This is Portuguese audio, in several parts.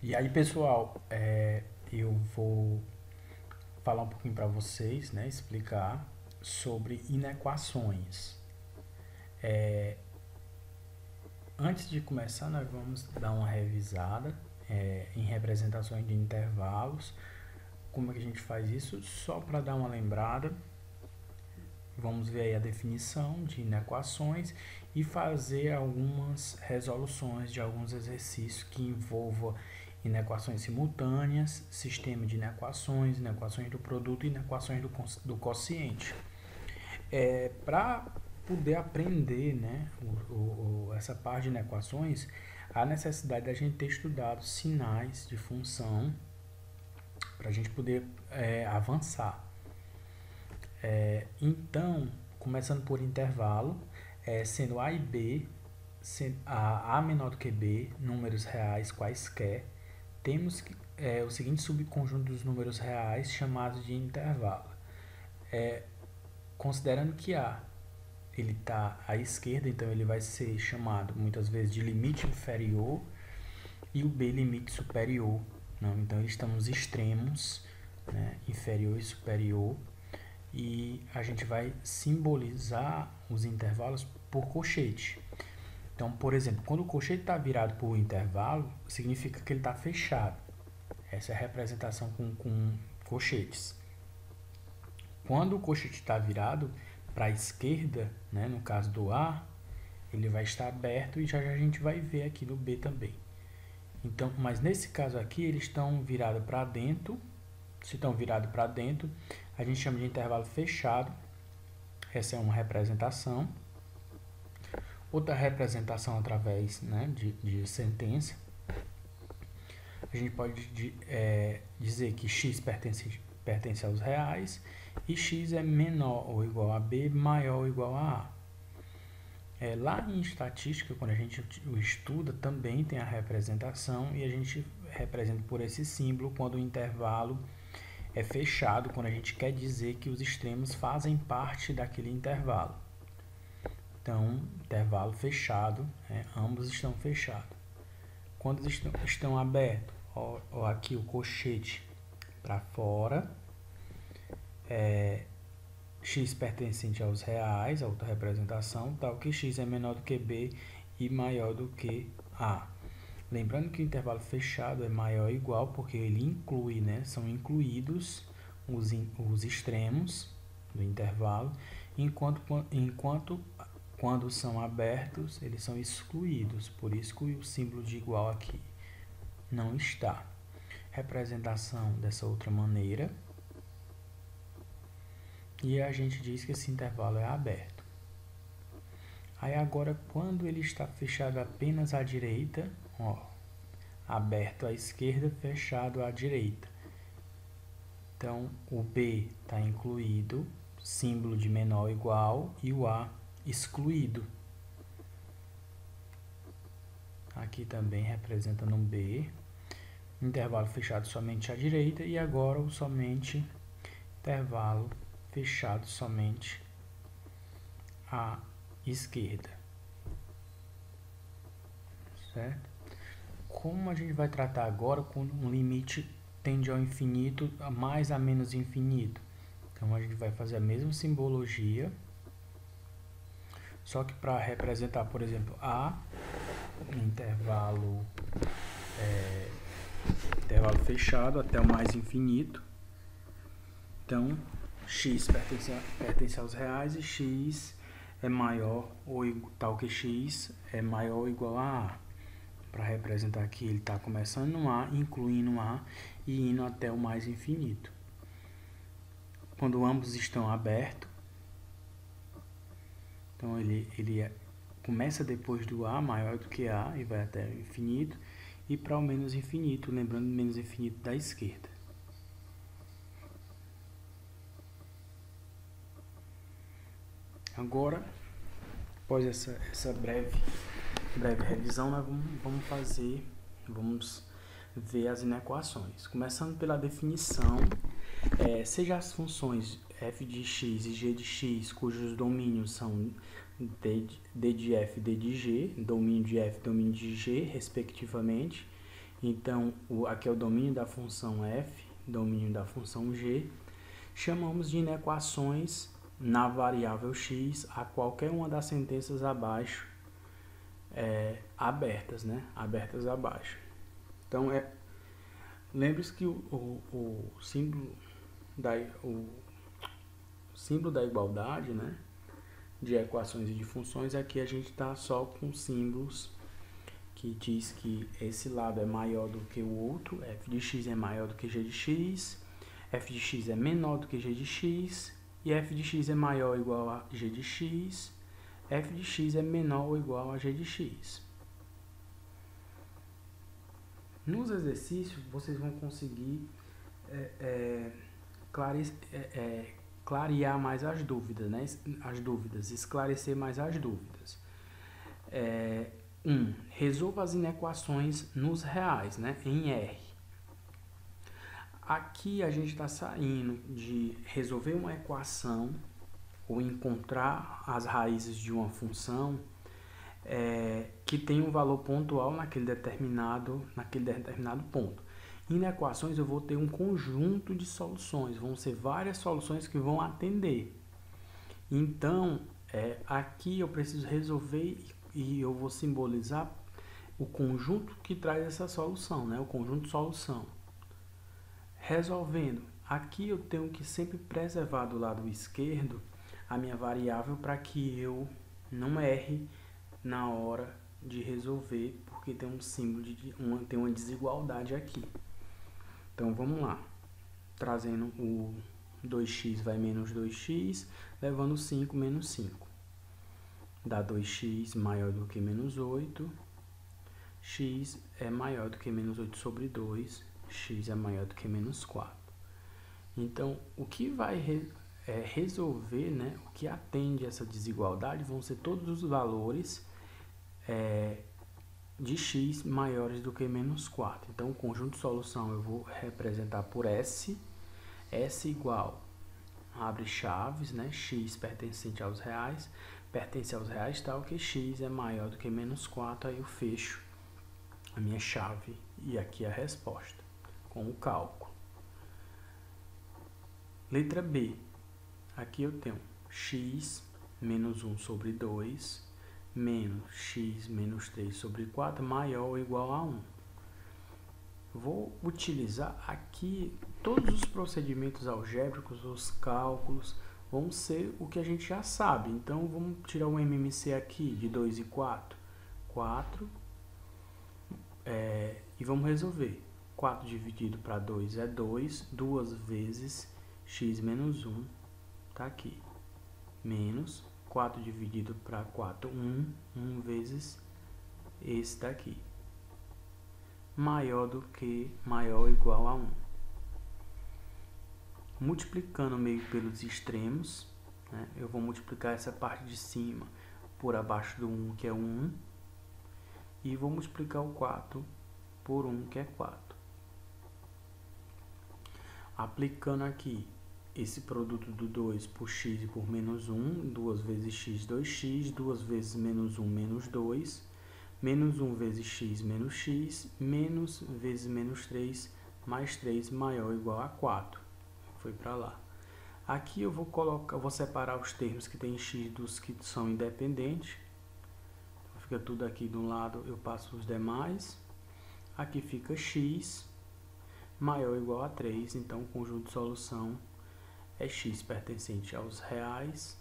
E aí, pessoal, eu vou falar um pouquinho para vocês, né, explicar sobre inequações. Antes de começar, nós vamos dar uma revisada em representações de intervalos. Como é que a gente faz isso? Só para dar uma lembrada, vamos ver aí a definição de inequações e fazer algumas resoluções de alguns exercícios que envolvam inequações simultâneas, sistema de inequações, inequações do produto e inequações do quociente. Para poder aprender, né, essa parte de inequações, há necessidade da gente ter estudado sinais de função para a gente poder avançar. Então, começando por intervalo, sendo A e B, sendo A menor do que B, números reais quaisquer, temos o seguinte subconjunto dos números reais chamados de intervalo. Considerando que A ele está à esquerda, então ele vai ser chamado muitas vezes de limite inferior e o B limite superior. Não? Então eles estão nos extremos, né, inferior e superior, e a gente vai simbolizar os intervalos por colchete. Então, por exemplo, quando o colchete está virado para o intervalo, significa que ele está fechado. Essa é a representação com colchetes. Quando o colchete está virado para a esquerda, né, no caso do A, ele vai estar aberto e já a gente vai ver aqui no B também. Então, mas nesse caso aqui, eles estão virados para dentro. Se estão virados para dentro, a gente chama de intervalo fechado. Essa é uma representação. Outra representação através, né, de sentença. A gente pode dizer que x pertence aos reais e x é menor ou igual a b, maior ou igual a a. Lá em estatística, quando a gente estuda, também tem a representação e a gente representa por esse símbolo quando o intervalo é fechado, quando a gente quer dizer que os extremos fazem parte daquele intervalo. Então, intervalo fechado, ambos estão fechados. Quando estão abertos, ó, aqui o colchete para fora, x pertencente aos reais, a outra representação, tal que x é menor do que b e maior do que a. Lembrando que o intervalo fechado é maior ou igual porque ele inclui, né, são incluídos os extremos do intervalo, enquanto quando são abertos, eles são excluídos, por isso que o símbolo de igual aqui não está. Representação dessa outra maneira. E a gente diz que esse intervalo é aberto. Aí agora, quando ele está fechado apenas à direita, ó, aberto à esquerda, fechado à direita. Então, o B está incluído, símbolo de menor ou igual, e o A excluído. Aqui também representa no B. Intervalo fechado somente à direita e agora o somente intervalo fechado somente à esquerda. Certo? Como a gente vai tratar agora com um limite tende ao infinito, a mais a menos infinito? Então a gente vai fazer a mesma simbologia, só que para representar, por exemplo, A, intervalo fechado até o mais infinito. Então, x pertence aos reais e x é maior ou tal que x é maior ou igual a A. Para representar aqui, ele está começando no A, incluindo A e indo até o mais infinito. Quando ambos estão abertos, então ele começa depois do A, maior do que A, e vai até o infinito. E para o menos infinito, lembrando o menos infinito da esquerda. Agora, após essa breve revisão, nós vamos ver as inequações. Começando pela definição, seja as funções f de x e g de x, cujos domínios são d de f e d de g, domínio de f e domínio de g, respectivamente, Então, aqui é o domínio da função f, domínio da função g. Chamamos de inequações na variável x a qualquer uma das sentenças abaixo abertas, né? Abertas abaixo. Então, lembre-se que o símbolo da igualdade, né? De equações e de funções, aqui a gente está só com símbolos que diz que esse lado é maior do que o outro, f de x é maior do que g de x, f de x é menor do que g de x, e f de x é maior ou igual a g de x, f de x é menor ou igual a g de x. Nos exercícios, vocês vão conseguir clarear mais as dúvidas, né? Esclarecer mais as dúvidas. 1. Resolva as inequações nos reais, né? Em R. Aqui a gente está saindo de resolver uma equação ou encontrar as raízes de uma função que tem um valor pontual naquele determinado ponto. Em equações eu vou ter um conjunto de soluções, vão ser várias soluções que vão atender. Então, aqui eu preciso resolver e eu vou simbolizar o conjunto que traz essa solução, né? O conjunto solução. Resolvendo, aqui eu tenho que sempre preservar do lado esquerdo a minha variável para que eu não erre na hora de resolver, porque tem um símbolo tem uma desigualdade aqui. Então vamos lá, trazendo o 2x vai menos 2x, levando 5 menos 5. Dá 2x maior do que menos 8, x é maior do que menos 8 sobre 2, x é maior do que menos 4. Então, o que vai resolver, né, o que atende essa desigualdade vão ser todos os valores de x maiores do que menos 4. Então, o conjunto de solução eu vou representar por S. S igual, abre chaves, né, x pertencente aos reais, pertence aos reais tal que x é maior do que menos 4, aí eu fecho a minha chave e aqui a resposta com o cálculo. Letra B, aqui eu tenho x menos 1 sobre 2 menos x menos 3 sobre 4 maior ou igual a 1. Vou utilizar aqui todos os procedimentos algébricos, os cálculos, vão ser o que a gente já sabe. Então, vamos tirar o MMC aqui de 2 e 4. 4. E vamos resolver. 4 dividido para 2 é 2. 2 vezes x menos 1. Está aqui. Menos 4 dividido para 4, 1. 1 vezes esse daqui. Maior ou igual a 1. Multiplicando meio pelos extremos, né, eu vou multiplicar essa parte de cima por abaixo do 1, que é 1, e vou multiplicar o 4 por 1, que é 4. Aplicando aqui esse produto do 2 por x e por menos 1, 2 vezes x, 2x, 2 vezes menos 1, menos 2, menos 1 vezes x, menos vezes menos 3, mais 3 maior ou igual a 4. Foi para lá. Aqui eu vou separar os termos que tem x dos que são independentes. Fica tudo aqui de um lado, eu passo os demais. Aqui fica x maior ou igual a 3, então o conjunto de solução é x pertencente aos reais,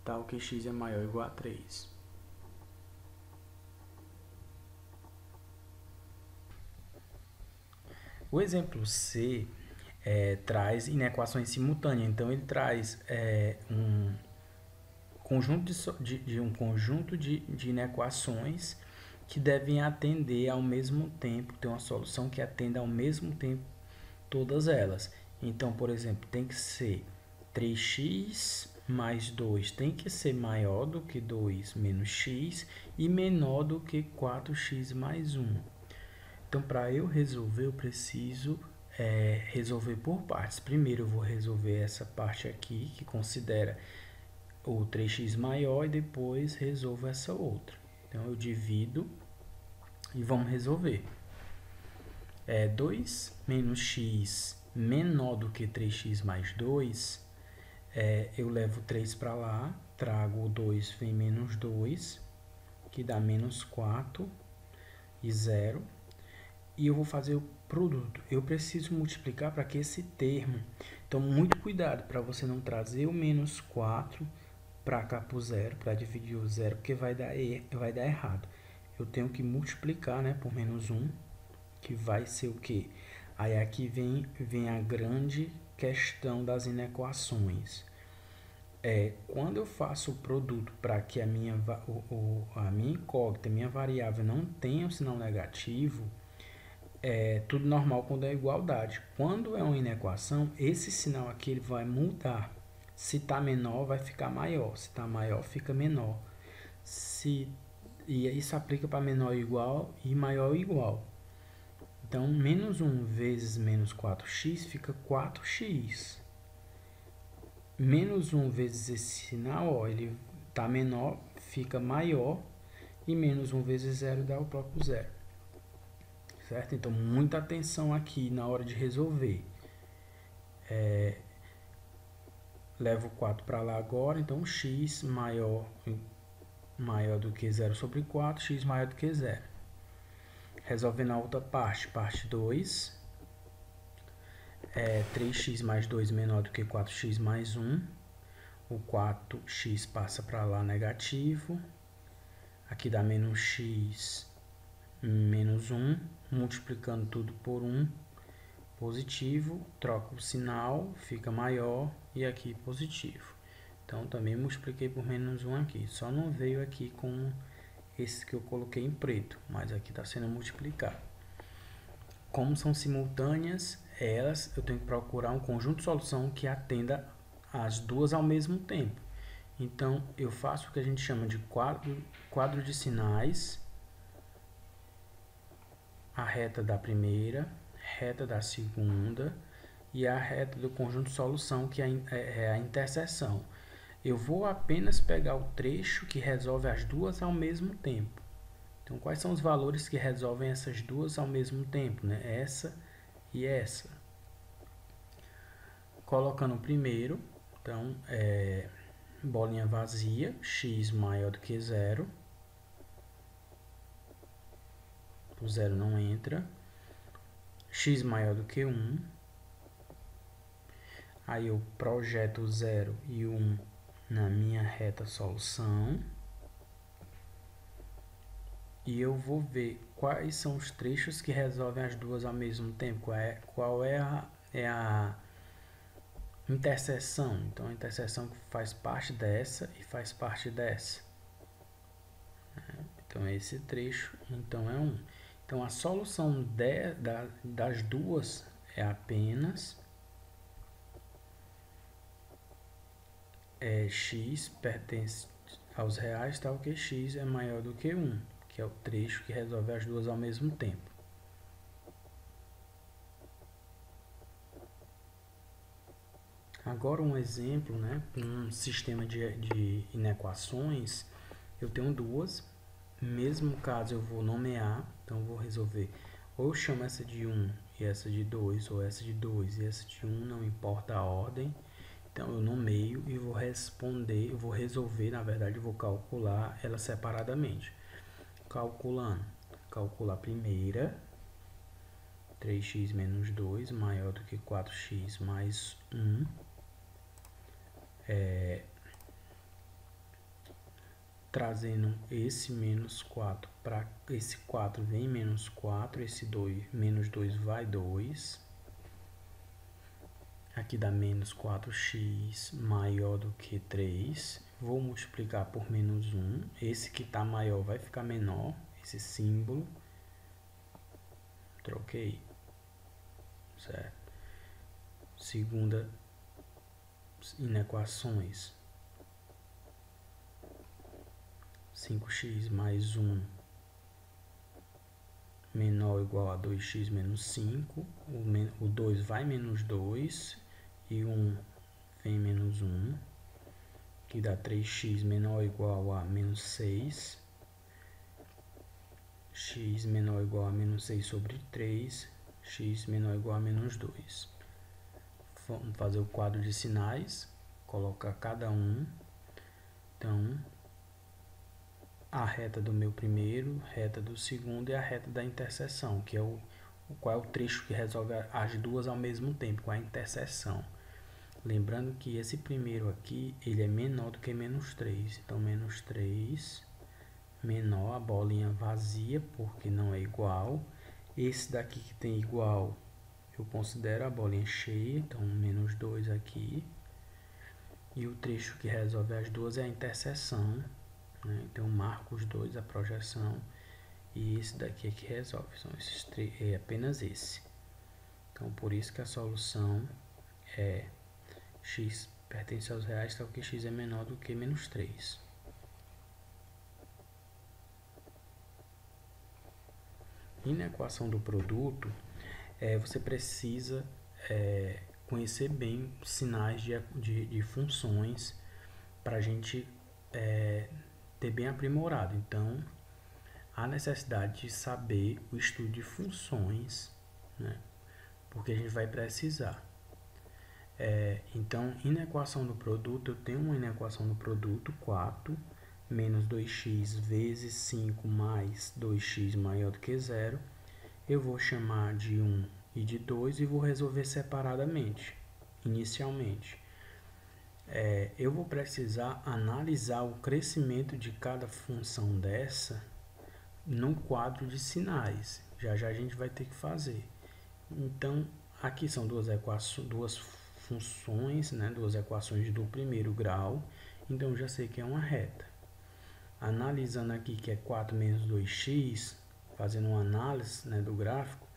tal que x é maior ou igual a 3. O exemplo C traz inequações simultâneas, então ele traz um conjunto de inequações que devem atender ao mesmo tempo, ter uma solução que atenda ao mesmo tempo todas elas. Então, por exemplo, tem que ser 3x mais 2 tem que ser maior do que 2 menos x e menor do que 4x mais 1. Então, para eu resolver, eu preciso resolver por partes. Primeiro, eu vou resolver essa parte aqui, que considera o 3x maior, e depois resolvo essa outra. Então, eu divido e vamos resolver. 2 menos x menor do que 3x mais 2, eu levo 3 para lá, trago o 2, vem menos 2, que dá menos 4 e 0. E eu vou fazer o produto. Eu preciso multiplicar para que esse termo... Então, muito cuidado para você não trazer o menos 4 para cá para o zero, para dividir o zero, porque vai dar errado. Eu tenho que multiplicar, né, por menos 1, que vai ser o quê? Aí aqui vem a grande questão das inequações. Quando eu faço o produto para que a minha incógnita, a minha variável não tenha o sinal negativo, tudo normal quando é igualdade. Quando é uma inequação, esse sinal aqui ele vai mudar. Se está menor, vai ficar maior. Se está maior, fica menor. E isso aplica para menor igual e maior igual. Então, menos 1 vezes menos 4x fica 4x. Menos 1 vezes esse sinal, ó, ele está menor, fica maior. E menos 1 vezes 0 dá o próprio zero. Certo? Então, muita atenção aqui na hora de resolver. Levo 4 para lá agora, então x maior do que 0 sobre 4, x maior do que 0. Resolvendo a outra parte, parte 2, 3x mais 2 menor do que 4x mais 1. O 4x passa para lá negativo. Aqui dá menos x menos 1, multiplicando tudo por 1, positivo, troca o sinal, fica maior, e aqui positivo. Então, também multipliquei por menos 1 aqui. Só não veio aqui com esse que eu coloquei em preto, mas aqui está sendo multiplicado. Como são simultâneas, eu tenho que procurar um conjunto de solução que atenda as duas ao mesmo tempo. Então, eu faço o que a gente chama de quadro de sinais, a reta da primeira, reta da segunda e a reta do conjunto de solução, que é a interseção. Eu vou apenas pegar o trecho que resolve as duas ao mesmo tempo. Então, quais são os valores que resolvem essas duas ao mesmo tempo, né? Essa e essa. Colocando o primeiro, então, bolinha vazia, x maior do que 0. O 0 não entra. X maior do que 1. Aí eu projeto o 0 e 1 na minha reta solução. E eu vou ver quais são os trechos que resolvem as duas ao mesmo tempo. Qual é a interseção. Então, a interseção que faz parte dessa e faz parte dessa. Então, esse trecho então é 1. Então, a solução das duas é apenas x pertence aos reais, tal que x é maior do que 1, que é o trecho que resolve as duas ao mesmo tempo. Agora um exemplo, né, um sistema de inequações, eu tenho duas, mesmo caso eu vou nomear, então eu vou resolver, ou eu chamo essa de 1 e essa de 2, ou essa de 2 e essa de 1, não importa a ordem. Então, eu nomeio e vou responder, eu vou resolver, na verdade, eu vou calcular ela separadamente. Calculo a primeira, 3x menos 2, maior do que 4x mais 1. Trazendo esse menos 4 para esse 4 vem menos 4, esse 2, menos 2 vai 2. Aqui dá menos 4x maior do que 3. Vou multiplicar por menos 1. Esse que está maior vai ficar menor. Esse símbolo. Troquei. Certo? Segunda inequações. 5x mais 1 menor ou igual a 2x menos 5. O 2 vai menos 2. E 1 vem menos 1, que dá 3x menor ou igual a menos 6. X menor ou igual a menos 6 sobre 3. x menor ou igual a menos 2. Vamos fazer o quadro de sinais, colocar cada um. Então, a reta do meu primeiro, reta do segundo e a reta da interseção, que é qual é o trecho que resolve as duas ao mesmo tempo, qual é a interseção. Lembrando que esse primeiro aqui, ele é menor do que menos 3. Então, menos 3, menor, a bolinha vazia, porque não é igual. Esse daqui que tem igual, eu considero a bolinha cheia, então menos 2 aqui. E o trecho que resolve as duas é a interseção, né? Então, eu marco os dois, a projeção. E esse daqui é que resolve, são esses três, é apenas esse. Então, por isso que a solução é x pertence aos reais, tal que x é menor do que menos 3. E na equação do produto, você precisa conhecer bem sinais de funções para a gente ter bem aprimorado. Então, há necessidade de saber o estudo de funções, né? Porque a gente vai precisar. Então, na equação do produto, eu tenho uma inequação do produto 4 menos 2x vezes 5 mais 2x maior do que 0. Eu vou chamar de 1 e de 2 e vou resolver separadamente, inicialmente. Eu vou precisar analisar o crescimento de cada função dessa no quadro de sinais. Já já a gente vai ter que fazer. Então, aqui são duas funções, né? Duas equações do primeiro grau. Então, eu já sei que é uma reta. Analisando aqui que é 4 menos 2x, fazendo uma análise, né, do gráfico,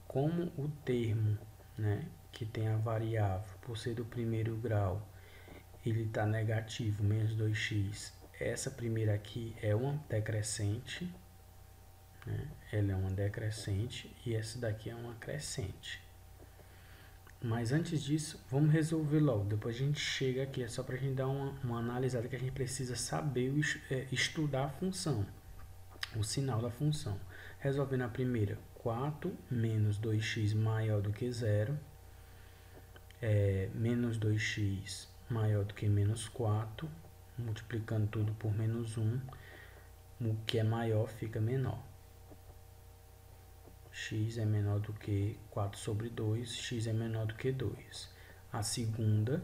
como o termo, né, que tem a variável, por ser do primeiro grau, ele está negativo, menos 2x. Essa primeira aqui é uma decrescente, né? Ela é uma decrescente e essa daqui é uma crescente. Mas antes disso, vamos resolver logo. Depois a gente chega aqui, é só para a gente dar uma analisada que a gente precisa saber estudar a função, o sinal da função. Resolvendo a primeira, 4 menos 2x maior do que 0, menos 2x maior do que menos 4, multiplicando tudo por menos 1, o que é maior fica menor. X é menor do que 4 sobre 2, x é menor do que 2. A segunda,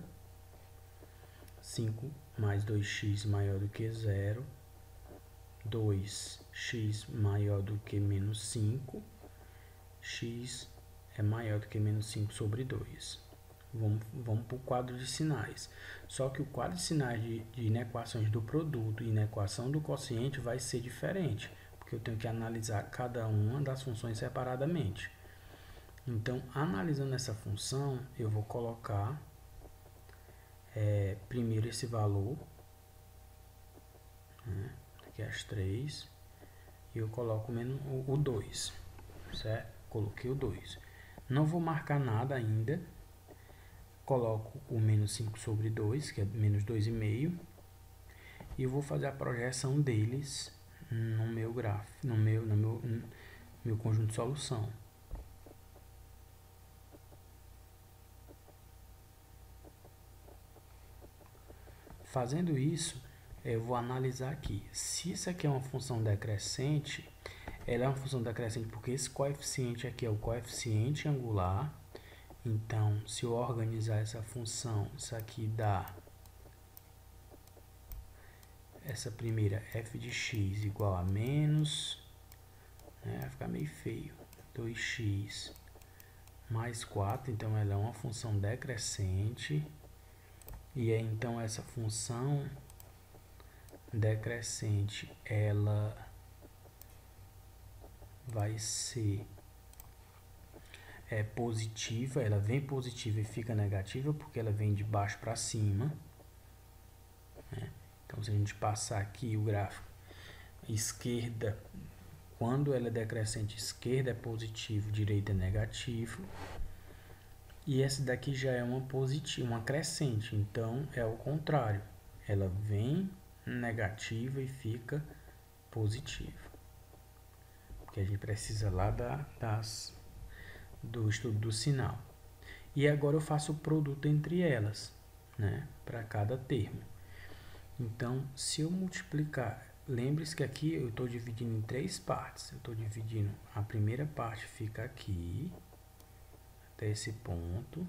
5 mais 2x maior do que 0, 2x maior do que menos 5, x é maior do que menos 5 sobre 2. Vamos para o quadro de sinais. Só que o quadro de sinais de inequações do produto e inequação do quociente vai ser diferente, porque eu tenho que analisar cada uma das funções separadamente. Então, analisando essa função, eu vou colocar primeiro esse valor, né, aqui as 3, e eu coloco o 2, certo? Coloquei o 2. Não vou marcar nada ainda. Coloco o menos 5 sobre 2, que é menos 2,5, e eu vou fazer a projeção deles no meu gráfico, no meu conjunto de solução. Fazendo isso, eu vou analisar aqui. Se isso aqui é uma função decrescente, ela é uma função decrescente porque esse coeficiente aqui é o coeficiente angular. Então, se eu organizar essa função, isso aqui dá essa primeira f de x igual a menos, né, vai ficar meio feio, 2x mais 4, então ela é uma função decrescente, e aí então essa função decrescente, ela vai ser positiva, ela vem positiva e fica negativa, porque ela vem de baixo para cima, né? Então, se a gente passar aqui o gráfico, esquerda, quando ela é decrescente, esquerda é positivo, direita é negativo, e essa daqui já é uma positiva, uma crescente, então é o contrário, ela vem negativa e fica positiva, porque a gente precisa lá do estudo do sinal. E agora eu faço o produto entre elas, né, para cada termo. Então, se eu multiplicar, lembre-se que aqui eu estou dividindo em 3 partes. Eu estou dividindo, a primeira parte fica aqui, até esse ponto.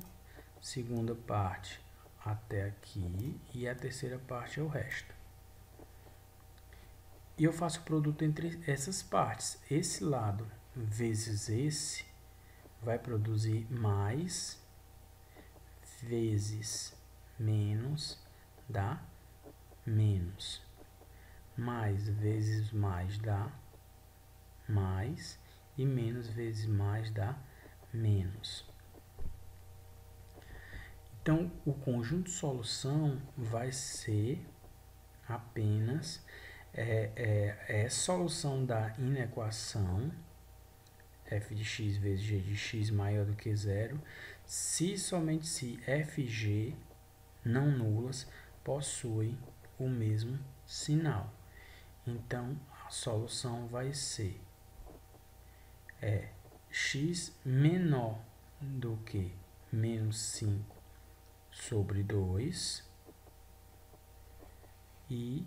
Segunda parte até aqui. E a terceira parte é o resto. E eu faço o produto entre essas partes. Esse lado vezes esse vai produzir mais vezes menos dá menos. Mais vezes mais dá mais. E menos vezes mais dá menos. Então, o conjunto de solução vai ser apenas solução da inequação f de x vezes g de x maior do que zero, se somente se f e g não nulas possuem o mesmo sinal. Então, a solução vai ser x menor do que menos 5 sobre 2 e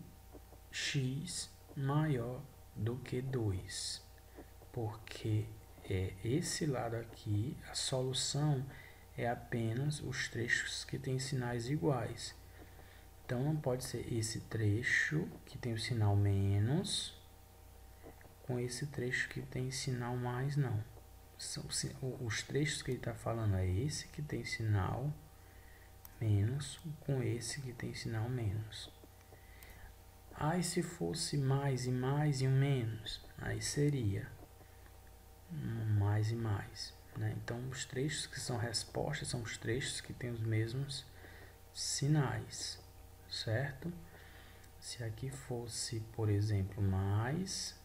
x maior do que 2, porque esse lado aqui, a solução é apenas os trechos que têm sinais iguais. Então, não pode ser esse trecho que tem o sinal menos com esse trecho que tem sinal mais, não. Os trechos que ele está falando é esse que tem sinal menos com esse que tem sinal menos. Aí se fosse mais e mais e um menos, aí seria mais e mais, né? Então os trechos que são respostas são os trechos que têm os mesmos sinais, certo? Se aqui fosse, por exemplo, mais,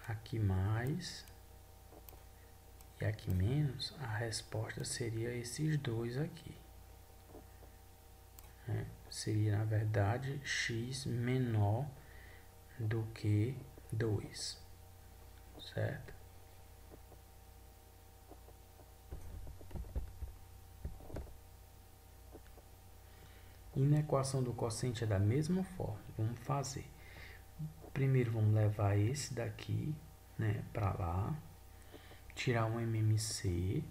aqui mais e aqui menos, a resposta seria esses dois aqui. Seria, na verdade, x menor do que 2, certo? E na equação do quociente é da mesma forma. Vamos fazer. Primeiro, vamos levar esse daqui, né, para lá. Tirar um MMC.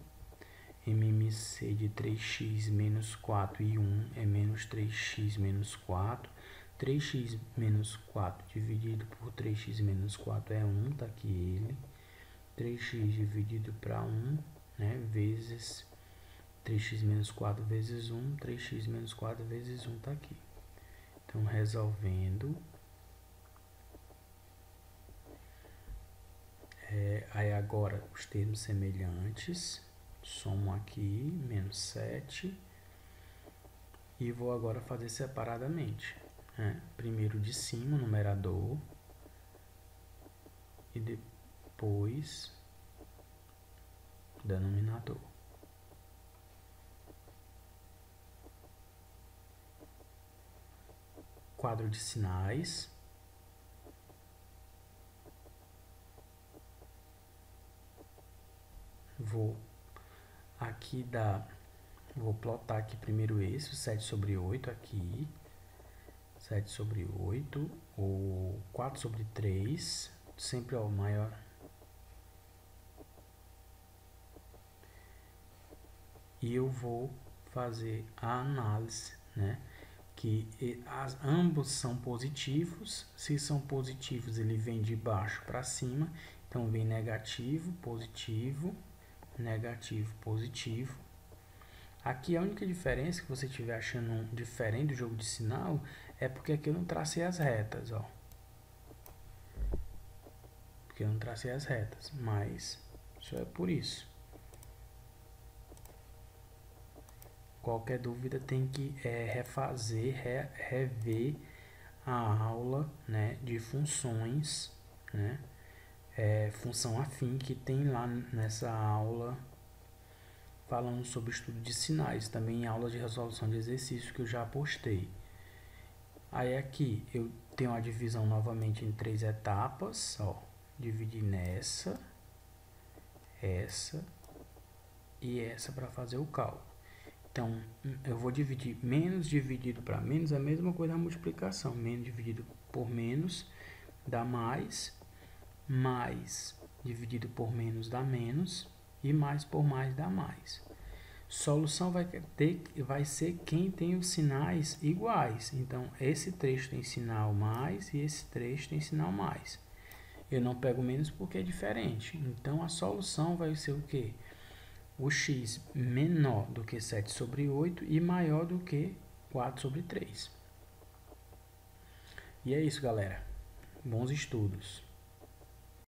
MMC de 3x menos 4 e 1 é menos 3x menos 4. 3x menos 4 dividido por 3x menos 4 é 1, tá aqui ele. 3x dividido para 1, né, vezes 3x menos 4 vezes 1, 3x menos 4 vezes 1 tá aqui. Então, resolvendo, aí agora os termos semelhantes, somo aqui, menos 7, e vou agora fazer separadamente. Primeiro de cima, numerador, e depois denominador. Quadro de sinais. Vou plotar aqui primeiro esse, o 7 sobre 8 aqui. 7 sobre 8, ou 4 sobre 3, sempre o maior. E eu vou fazer a análise, né? Que ambos são positivos. Se são positivos, ele vem de baixo para cima. Então, vem negativo, positivo, negativo, positivo. Aqui a única diferença que você estiver achando diferente do jogo de sinal é porque aqui eu não tracei as retas, ó. Porque eu não tracei as retas, mas só é por isso. Qualquer dúvida tem que rever a aula, né, de funções, né, função afim que tem lá nessa aula falando sobre estudo de sinais, também em aula de resolução de exercícios que eu já postei. Aí aqui eu tenho a divisão novamente em 3 etapas, ó, dividir nessa, essa e essa para fazer o cálculo. Então, eu vou dividir menos dividido para menos, é a mesma coisa da multiplicação. Menos dividido por menos dá mais, mais dividido por menos dá menos, e mais por mais dá mais. Solução vai ser quem tem os sinais iguais. Então, esse trecho tem sinal mais e esse trecho tem sinal mais. Eu não pego menos porque é diferente. Então, a solução vai ser o quê? O x menor do que 7 sobre 8 e maior do que 4 sobre 3. E é isso, galera. Bons estudos.